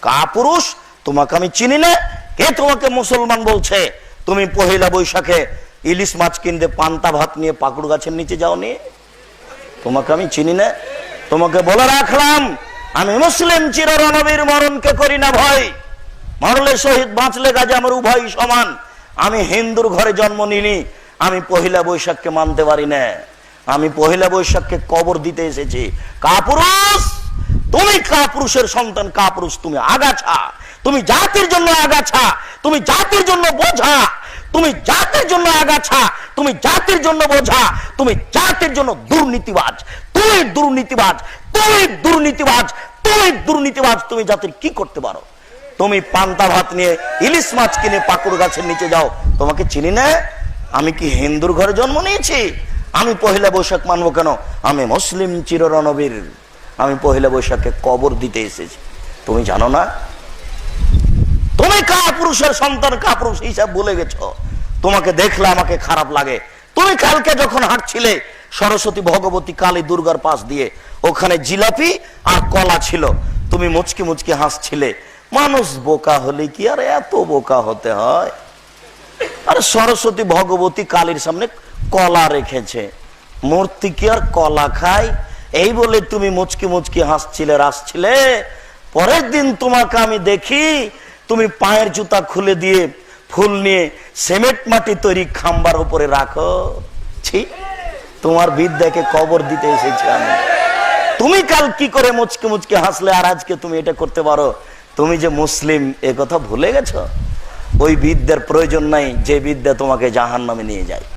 কাপুরুষ, তোমাকে আমি চিনি না। কে তোমাকে মুসলমান বলছে? তুমি পহেলা বৈশাখে ইলিশ মাছ কিনতে পান্তা ভাত নিয়ে পাকুড় গাছের নিচে যাওনি? তোমাকে আমি চিনি না। তোমাকে বলে রাখলাম, আমি মুসলিম চিররণবীর, মরণকে করি না ভয়। মরলে শহীদ, বাঁচলে গাজী, আমার উভয় সমান। আমি হিন্দুর ঘরে জন্ম নিনি, আমি পহেলা বৈশাখকে মানতে পারি না। আমি পহেলা বৈশাখকে কবর দিতে এসেছি। কাপুরুষ, তুমি কাপুরুষের সন্তান। কাপুরুষ তুমি, আগাছা। তুমি জাতির জন্য আগাছা, তুমি জাতির জন্য বোঝা, তুমি জাতির জন্য আগাছা, তুমি জাতির জন্য বোঝা, তুমি জাতির জন্য দুর্নীতিবাজ। তুমি দুর্নীতিবাজ, তুমি দুর্নীতিবাজ, তুমি দুর্নীতিবাজ। তুমি জাতির কি করতে পারো? তুমি পান্তা ভাত নিয়ে ইলিশ মাছ কিনে পাকুড় গাছের নিচে যাও। তোমাকে চিনি না। আমি কি হিন্দুর ঘরে জন্ম নিয়েছি? আমি পহেলা বৈশাখ মানবো কেন? আমি মুসলিম চিররণবীর, আমি পহেলা বৈশাখে কবর দিতে এসেছি। তুমি জানো না? তুমি কাপুরুষের সন্তান, কাপুরুষ হিসাব ভুলে গেছো। তোমাকে দেখলে আমাকে খারাপ লাগে। তুমি কালকে যখন হাঁটছিলে সরস্বতী, ভগবতী, কালী, দুর্গার পাশ দিয়ে, ওখানে জিলাপি আর কলা ছিল, তুমি মুচকি মুচকি হাসছিলে। মানুষ বোকা হলে কি আর এত বোকা হতে হয়? আর সরস্বতী, ভগবতী, কালীর সামনে কলা রেখেছে, মূর্তি কি আর কলা খায়? এই বলে তুমি মুচকি মুচকি হাসছিলে, রাসছিলে। পরের দিন তোমাকে আমি দেখি, তুমি পায়ের জুতা খুলে দিয়ে ফুল নিয়ে সিমেন্ট মাটি তৈরি খাম্বার উপরে রাখো। ছি, তোমার বিদ্যাকে কবর দিতে এসেছি আমি। তুমি কাল কি করে মুচকি মুচকি হাসলে, আর আজকে তুমি এটা করতে পারো? তুমি যে মুসলিম এ কথা ভুলে গেছো। ওই বিদ্যার প্রয়োজন নাই যে বিদ্যা তোমাকে জাহান্নামে নিয়ে যায়।